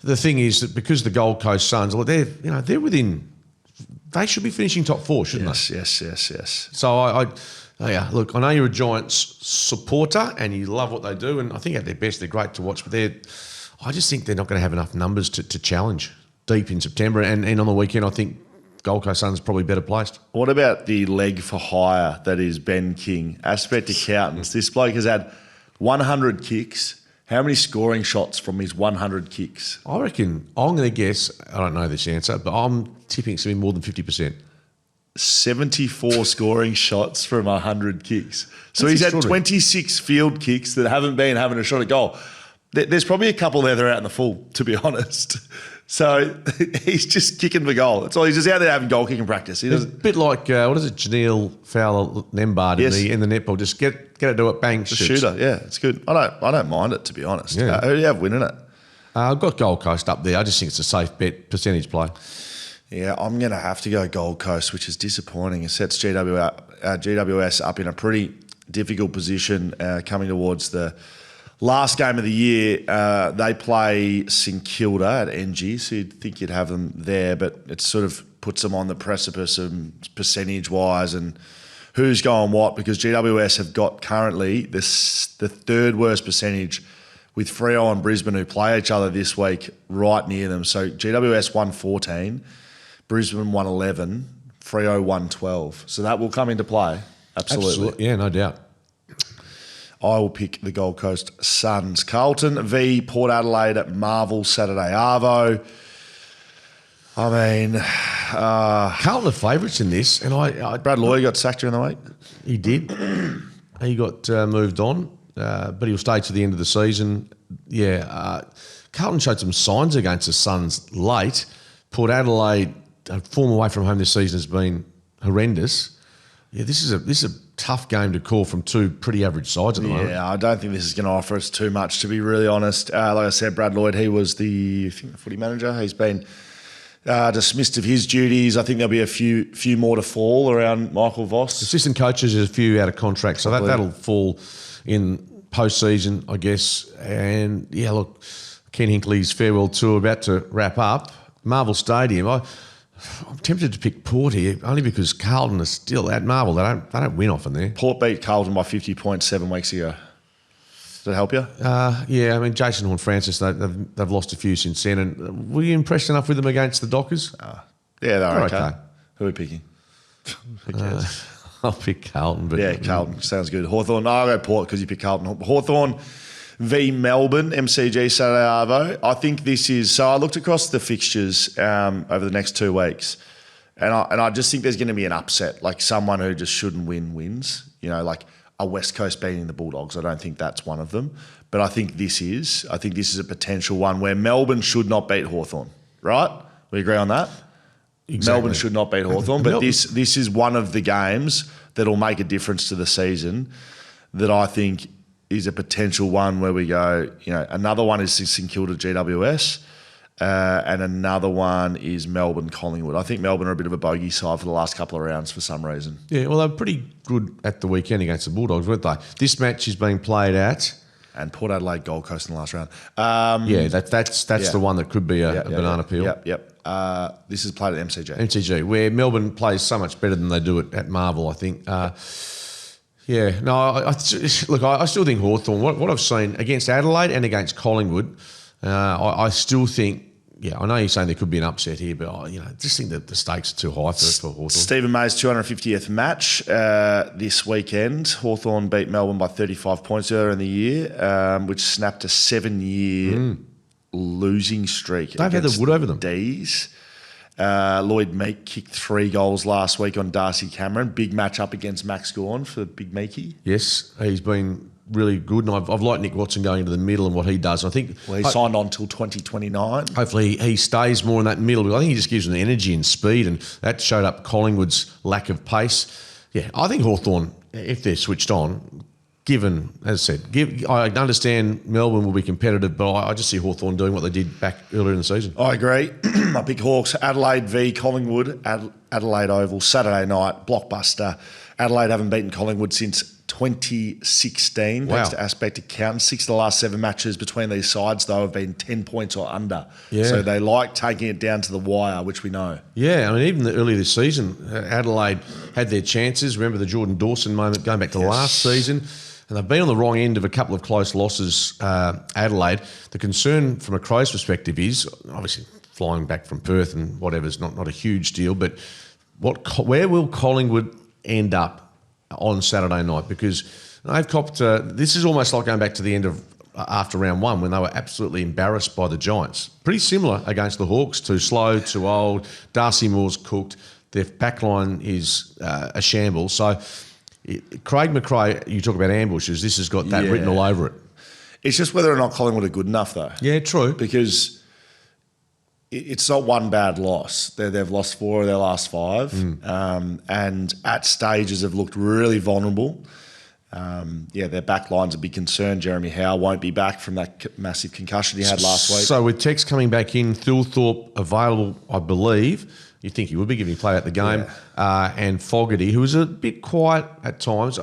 The thing is that because the Gold Coast Suns, well, they're within. They should be finishing top 4, shouldn't they? Yes. So look, I know you're a Giants supporter and you love what they do, and I think at their best they're great to watch, but I just think they're not going to have enough numbers to challenge deep in September, and on the weekend I think Gold Coast Suns probably better placed. What about the leg for hire that is Ben King? Aspect accountants. This bloke has had 100 kicks. How many scoring shots from his 100 kicks? I reckon, I'm going to guess, I don't know this answer, but I'm tipping it's going to be more than 50%. 74 scoring shots from 100 kicks. So That's he's had extraordinary. 26 field kicks that haven't been having a shot at goal. There's probably a couple there that are out in the full, to be honest. So he's just kicking for goal. That's all. He's just out there having goal kicking practice. It's a bit like, what is it, Janelle Fowler-Nembard in the netball. Just get it, do it, bang, The shoots. shooter, yeah, it's good. I don't mind it, to be honest. Yeah. Who do you have winning it? I've got Gold Coast up there. I just think it's a safe bet, percentage play. Yeah, I'm going to have to go Gold Coast, which is disappointing. It sets GWS up in a pretty difficult position coming towards the last game of the year. They play St Kilda at NG, so you'd think you'd have them there, but it sort of puts them on the precipice of percentage-wise and who's going what, because GWS have got currently the third worst percentage with Freo and Brisbane, who play each other this week, right near them. So GWS 114, Brisbane 111, Freo 112. So that will come into play. Absolutely. Yeah, no doubt. I will pick the Gold Coast Suns. Carlton v Port Adelaide at Marvel Saturday Arvo. I mean, Carlton are favourites in this, and Brad Lloyd got sacked during the week. he did. He got moved on, but he'll stay to the end of the season. Yeah, Carlton showed some signs against the Suns late. Port Adelaide, form away from home this season has been horrendous. Yeah, this is a tough game to call from two pretty average sides at the moment. Yeah, I don't think this is going to offer us too much, to be really honest. Like I said, Brad Lloyd, he was the footy manager. He's been dismissed of his duties. I think there'll be a few more to fall around Michael Voss. Assistant coaches, there's a few out of contract, so that'll fall in post-season, I guess. And, yeah, look, Ken Hinkley's farewell tour about to wrap up. Marvel Stadium, I'm tempted to pick Port here, only because Carlton is still at Marvel. They don't win often there. Port beat Carlton by 50 points 7 weeks ago. Does that help you? Yeah, I mean, Jason Horne-Francis, they've lost a few since then. And were you impressed enough with them against the Dockers? Yeah, they're okay. okay. Who are we picking? Who cares? I'll pick Carlton. But Yeah, Carlton. Sounds good. Hawthorn. I'll go Port because you pick Carlton. Hawthorn v Melbourne, MCG Saturday Arvo. I think this is... So I looked across the fixtures over the next 2 weeks, and I just think there's going to be an upset, like someone who just shouldn't win wins. You know, like a West Coast beating the Bulldogs. I don't think that's one of them. But I think this is a potential one where Melbourne should not beat Hawthorn, right? We agree on that? Exactly. Melbourne should not beat Hawthorn, but this is one of the games that'll make a difference to the season that I think is a potential one where we go, you know, another one is St Kilda GWS and another one is Melbourne Collingwood. I think Melbourne are a bit of a bogey side for the last couple of rounds for some reason. Yeah, well, they're pretty good at the weekend against the Bulldogs, weren't they? This match is being played at... And Port Adelaide Gold Coast in the last round. Yeah, that's the one that could be a banana peel. Yep. This is played at MCG. MCG, where Melbourne plays so much better than they do at Marvel, I think. Yeah, no, I still think Hawthorn, what I've seen against Adelaide and against Collingwood, I still think, yeah, I know you're saying there could be an upset here, but I just think that the stakes are too high for Hawthorn. Stephen May's 250th match this weekend. Hawthorn beat Melbourne by 35 points earlier in the year, which snapped a 7-year losing streak. They've had the wood over them. D's. Lloyd Meek kicked 3 goals last week on Darcy Cameron. Big match up against Max Gawn for Big Meekie. Yes, he's been really good, and I've liked Nick Watson going into the middle and what he does. I think he signed on till 2029. Hopefully he stays more in that middle. I think he just gives them the energy and speed, and that showed up Collingwood's lack of pace. Yeah, I think Hawthorn, if they're switched on, given, as I said, I understand Melbourne will be competitive, but I just see Hawthorn doing what they did back earlier in the season. I agree. I pick Hawks. Adelaide v Collingwood, Adelaide Oval, Saturday night, blockbuster. Adelaide haven't beaten Collingwood since 2016. Wow. Thanks to Aspect Accountants. 6 of the last 7 matches between these sides, though, have been 10 points or under. Yeah. So they like taking it down to the wire, which we know. Yeah, I mean, even earlier this season, Adelaide had their chances. Remember the Jordan Dawson moment going back to last season? And they've been on the wrong end of a couple of close losses, Adelaide. The concern from a Crows perspective is, obviously, flying back from Perth and whatever is not a huge deal, but where will Collingwood end up on Saturday night? Because they've copped, this is almost like going back to the end of after round 1 when they were absolutely embarrassed by the Giants. Pretty similar against the Hawks, too slow, too old. Darcy Moore's cooked. Their backline is a shambles. So Craig McRae, you talk about ambushes, this has got that written all over it. It's just whether or not Collingwood are good enough, though. Yeah, true. Because it's not one bad loss. They've lost 4 of their last 5, and at stages have looked really vulnerable. Their back line's a big concern. Jeremy Howe won't be back from that massive concussion he had last week. So with Tex coming back in, Thilthorpe available, I believe. You'd think he would be giving play at the game. And Fogarty, who was a bit quiet at times.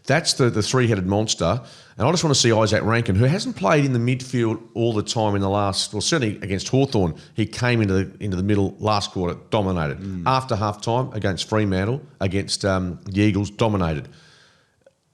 That's the three-headed monster. And I just want to see Isaac Rankin, who hasn't played in the midfield all the time in the last, well, certainly against Hawthorn. He came into the middle last quarter, dominated. After half-time against Fremantle, against the Eagles, dominated.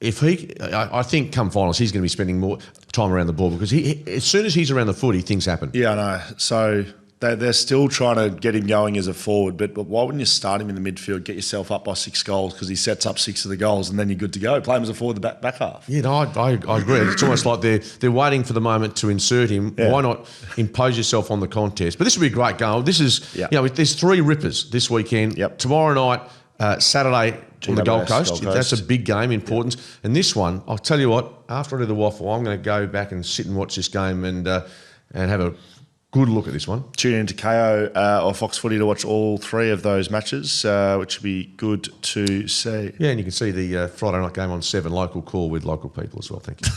I think come finals, he's going to be spending more time around the ball because as soon as he's around the footy, things happen. Yeah, I know. So they're still trying to get him going as a forward, but why wouldn't you start him in the midfield, get yourself up by 6 goals because he sets up 6 of the goals and then you're good to go. Play him as a forward, the back half. Yeah, no, I agree. It's almost like they're waiting for the moment to insert him. Yeah. Why not impose yourself on the contest? But this will be a great goal. This is, there's 3 rippers this weekend. Yep. Tomorrow night, Saturday on the Gold Coast. That's a big game, importance. Yep. And this one, I'll tell you what, after I do the waffle, I'm going to go back and sit and watch this game and have a good look at this one. Tune in to KO or Fox Footy to watch all 3 of those matches, which will be good to see. Yeah, and you can see the Friday night game on 7, local call with local people as well. Thank you.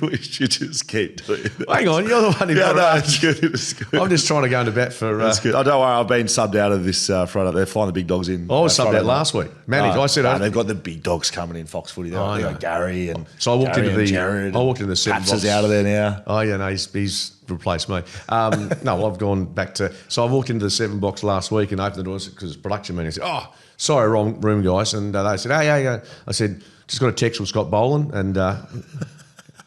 We should just keep doing that. Hang on, you're the one who got it's good. It's good. I'm just trying to go into bat for... That's good. Oh, don't worry, I've been subbed out of this Friday. They're flying the big dogs in. I was subbed out last week. I said... they've got the big dogs coming in Fox Footy. They've got Gary and so I walked into the 7 box. Pat's out of there now. Oh, yeah, no, he's replaced me. I've gone back to... So I walked into the 7 box last week and opened the doors because production meeting. I said, oh, sorry, wrong room, guys. And they said, hey. I said, just got a text from Scott Boland and...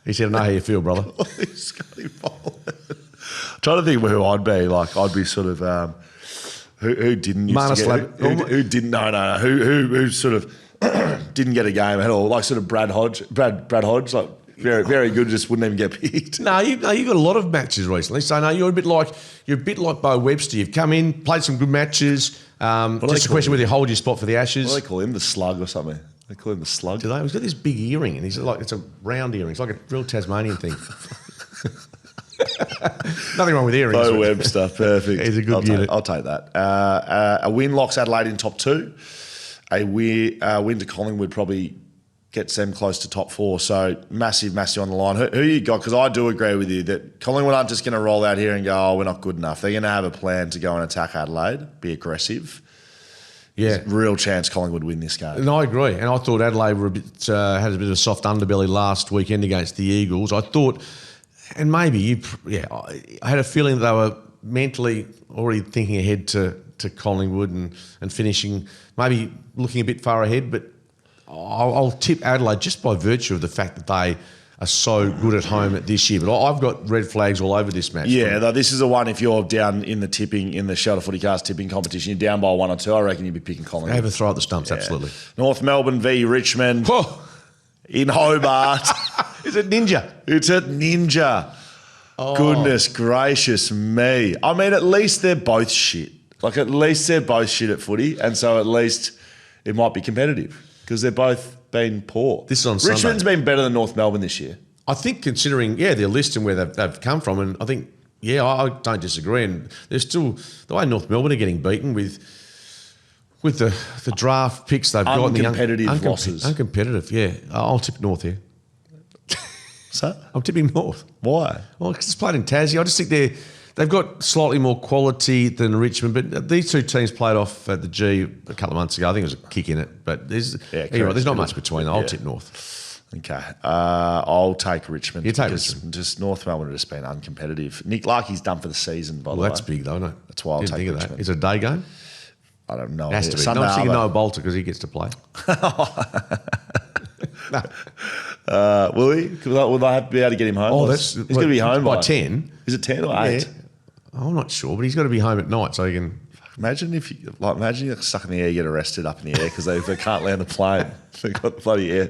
he said, I know how you feel, brother. Scotty Boland. I'm trying to think who I'd be. Like, I'd be sort of... who didn't used to get... Who didn't... No. Who sort of didn't get a game at all. Like sort of Brad Hodge. Like, very, very good, just wouldn't even get picked. No, you've got a lot of matches recently. So, no, you're a bit like Bo Webster. You've come in, played some good matches. Just a question whether you hold your spot for the Ashes. What do they call him? The Slug or something? They call him the Slug. Do they? He's got this big earring, and he's like, it's a round earring. It's like a real Tasmanian thing. Nothing wrong with earrings. Bo Webster, perfect. He's a good unit. I'll take that. A win locks Adelaide in top 2. A win to Collingwood probably gets them close to top 4. So massive on the line. Who you got? Because I do agree with you that Collingwood aren't just going to roll out here and go, oh, we're not good enough. They're going to have a plan to go and attack Adelaide, be aggressive. Yeah, real chance Collingwood win this game. And I agree. And I thought Adelaide were had a bit of a soft underbelly last weekend against the Eagles. I thought, and maybe I had a feeling that they were mentally already thinking ahead to Collingwood and finishing, maybe looking a bit far ahead. But I'll tip Adelaide just by virtue of the fact that they are so good at home at this year. But I've got red flags all over this match. Yeah, though this is the one, if you're down in the tipping, in the Shelter FootyCast tipping competition, you're down by 1 or 2, I reckon you'd be picking Collingwood. Have a throw at the stumps, absolutely. North Melbourne v Richmond in Hobart. Is it Ninja? It's at Ninja. Oh. Goodness gracious me. I mean, at least they're both shit. Like, at least they're both shit at footy, and so at least it might be competitive because they're both been poor. This is on Sunday. Richmond's been better than North Melbourne this year. I think considering, their list and where they've come from, and I think, I don't disagree. And there's still, the way North Melbourne are getting beaten with the draft picks they've got. Uncompetitive losses. Uncompetitive, yeah. I'll tip North here. So? I'm tipping North. Why? Well, because it's played in Tassie. I just think they've got slightly more quality than Richmond, but these two teams played off at the G a couple of months ago. I think it was a kick in it, but there's not much between. I'll tip North. Okay. I'll take Richmond. You take Richmond. Just North Melbourne have just been uncompetitive. Nick Larkey's done for the season, by the way. That's big, though, isn't it? That's why I'll take Richmond. That. Is it a day game? I don't know. It has to be. Sunday No, I'm thinking Noah Bolter because he gets to play. Will he? Will I be able to get him home? He's going to be home by 10. Is it 10 or 8? Yeah. I'm not sure, but he's got to be home at night so he can. Imagine if you're stuck in the air, you get arrested up in the air because they can't land the plane. They've got the bloody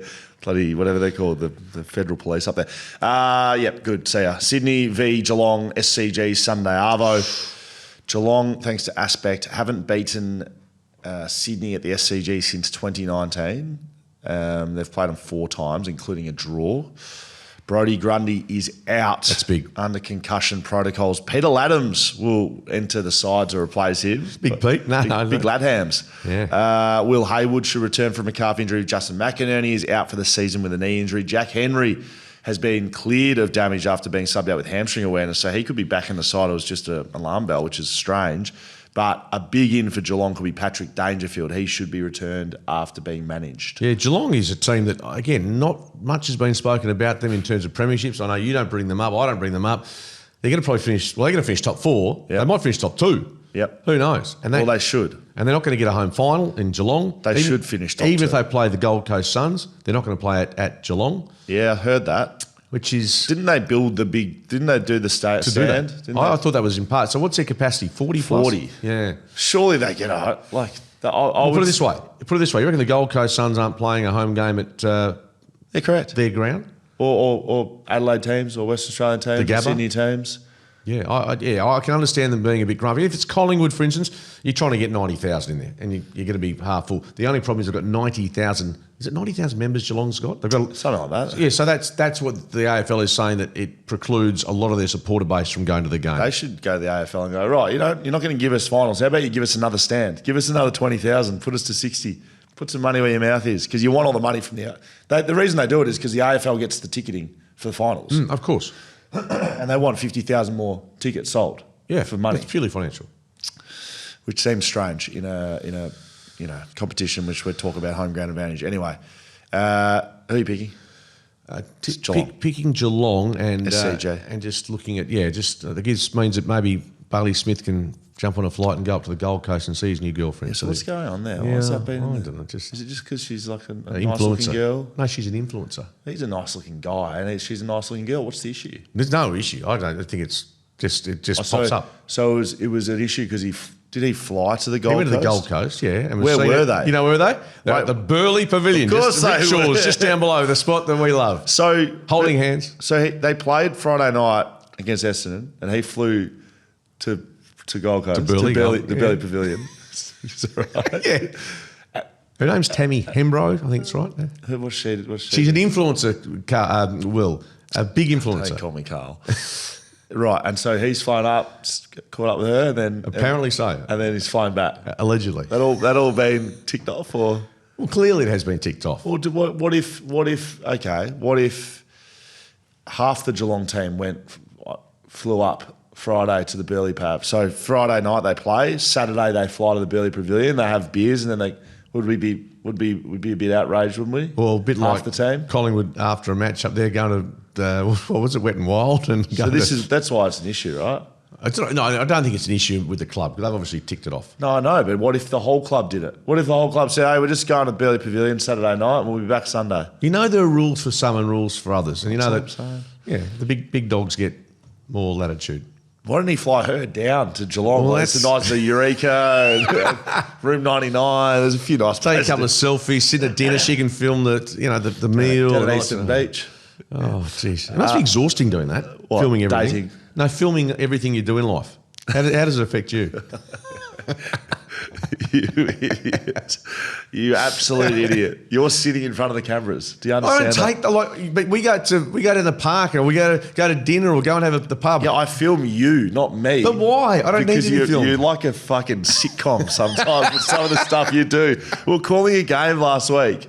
whatever they're called, the federal police up there. Yep, good. See ya. Sydney v Geelong, SCG Sunday Arvo. Geelong, thanks to Aspect, haven't beaten Sydney at the SCG since 2019. They've played them 4 times, including a draw. Brodie Grundy is out. That's big. Under concussion protocols. Peter Laddams will enter the side to replace him. Big Pete? No, big Ladhams. Yeah. Will Haywood should return from a calf injury. Justin McInerney is out for the season with a knee injury. Jack Henry has been cleared of damage after being subbed out with hamstring awareness, so he could be back in the side. It was just an alarm bell, which is strange. But a big in for Geelong could be Patrick Dangerfield. He should be returned after being managed. Yeah, Geelong is a team that, again, not much has been spoken about them in terms of premierships. I know you don't bring them up. I don't bring them up. They're going to probably finish, they're going to finish top 4. Yep. They might finish top 2. Yep. Who knows? And they should. And they're not going to get a home final in Geelong. They should finish top 2. Even if they play the Gold Coast Suns, they're not going to play at Geelong. Yeah, I heard that. Which is... Didn't they do the stand? I thought that was in part. So what's their capacity? 40 plus? 40. Yeah. Surely they get out. Put it this way. You reckon the Gold Coast Suns aren't playing a home game at they're correct. Their ground? Or Adelaide teams or West Australian teams or Sydney teams. Yeah, I can understand them being a bit grumpy. If it's Collingwood, for instance, you're trying to get 90,000 in there and you're going to be half full. The only problem is they've got 90,000. Is it 90,000 members Geelong's got? They've got something like that. Yeah, so that's what the AFL is saying, that it precludes a lot of their supporter base from going to the game. They should go to the AFL and go, right, you're not going to give us finals. How about you give us another stand? Give us another 20,000. Put us to 60. Put some money where your mouth is because you want all the money from the reason they do it is because the AFL gets the ticketing for the finals. Of course. And they want 50,000 more tickets sold for money. It's purely financial. Which seems strange in a competition which we talk about home ground advantage. Anyway, who are you picking? Picking Geelong and SCG. And just looking at this means that maybe Bailey Smith can jump on a flight and go up to the Gold Coast and see his new girlfriend. So what's going on there? Yeah, What's that been? I don't know. Is it just because she's like a nice looking girl? No, she's an influencer. He's a nice looking guy and she's a nice looking girl. What's the issue? There's no issue. I think it just pops up. So it was an issue because did he fly to the Gold Coast? He went to the Gold Coast, yeah. And where were they? You know where were they? They're at the Burleigh Pavilion. Of course just Shores, just down below, the spot that we love. So holding hands. So they played Friday night against Essendon and he flew to Gold Coast, to Burleigh Pavilion. Is that right? Yeah. Her name's Tammy Hembro, I think it's right. Yeah. What's she? She's an influencer, Will. A big influencer. Don't call me Carl. Right, and so he's flown up, caught up with her, and then apparently so, and then he's flying back. Allegedly, that all been ticked off, or well, clearly it has been ticked off. Or what if half the Geelong team flew up Friday to the Burleigh Pav? So Friday night they play, Saturday they fly to the Burleigh Pavilion, they have beers, and then we'd be a bit outraged, wouldn't we? Well, a bit half like the team. Collingwood after a match up there going to what was it, Wet and Wild, and so that's why it's an issue, right? No, I don't think it's an issue with the club because they've obviously ticked it off. No, I know, but what if the whole club did it? What if the whole club said, "Hey, we're just going to Burleigh Pavilion Saturday night, and we'll be back Sunday"? You know there are rules for some and rules for others, and you know that's that the big dogs get more latitude. Why didn't he fly her down to Geelong? Well, it's a nice Eureka, and Room 99. There's a few nice places. Take a couple of selfies, sit at dinner. She can film the meal. Down at Eastern Beach. Oh, jeez. It must be exhausting doing that, what, filming everything. Dating? No, filming everything you do in life. How does it affect you? You idiot. You absolute idiot. You're sitting in front of the cameras. Do you understand but we go to the park or we go to dinner or go and have the pub. Yeah, I film you, not me. But why? I don't need to be filmed. You're like a fucking sitcom sometimes with some of the stuff you do. We were calling a game last week,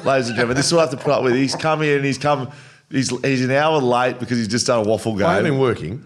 ladies and gentlemen. This is what I have to put up with. He's come here and he's an hour late because he's just done a waffle game. I haven't been working.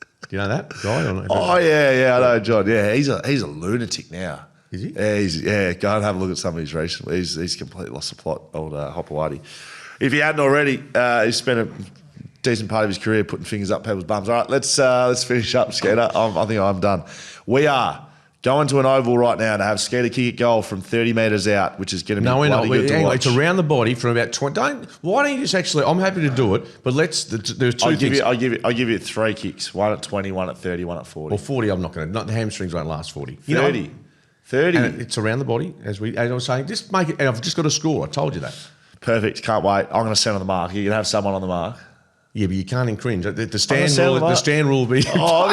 Do you know that guy? Or not? Oh, yeah, I know John. Yeah, he's a lunatic now. Is he? Yeah, go and have a look at some of his recently. He's completely lost the plot, old Hopewadi. If he hadn't already, he spent a decent part of his career putting fingers up people's bums. All right, let's finish up, Skeeter. I think I'm done. We are going to an oval right now to have Skeeter kick a goal from 30 metres out, which is going to be we're not. good to watch. It's around the body from about 20. Why don't you just actually? I'm happy to do it, but there's two things. I'll give you 3 kicks. One at 20, one at 30, one at 40. Or 40. I'm not going to. The hamstrings won't last 40. 30. 30. And it's around the body, as I was saying. Just make it. And I've just got a score. I told you that. Perfect. Can't wait. I'm going to send on the mark. You can have someone on the mark. Yeah, but you can't infringe. The stand rule will be... Oh,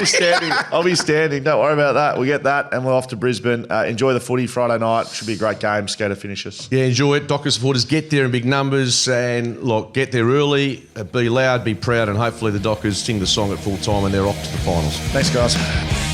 I'll be standing. Don't worry about that. We get that, and we're off to Brisbane. Enjoy the footy Friday night. Should be a great game. Skater finishes. Yeah, enjoy it. Docker supporters, get there in big numbers and, look, get there early, be loud, be proud, and hopefully the Dockers sing the song at full time and they're off to the finals. Thanks, guys.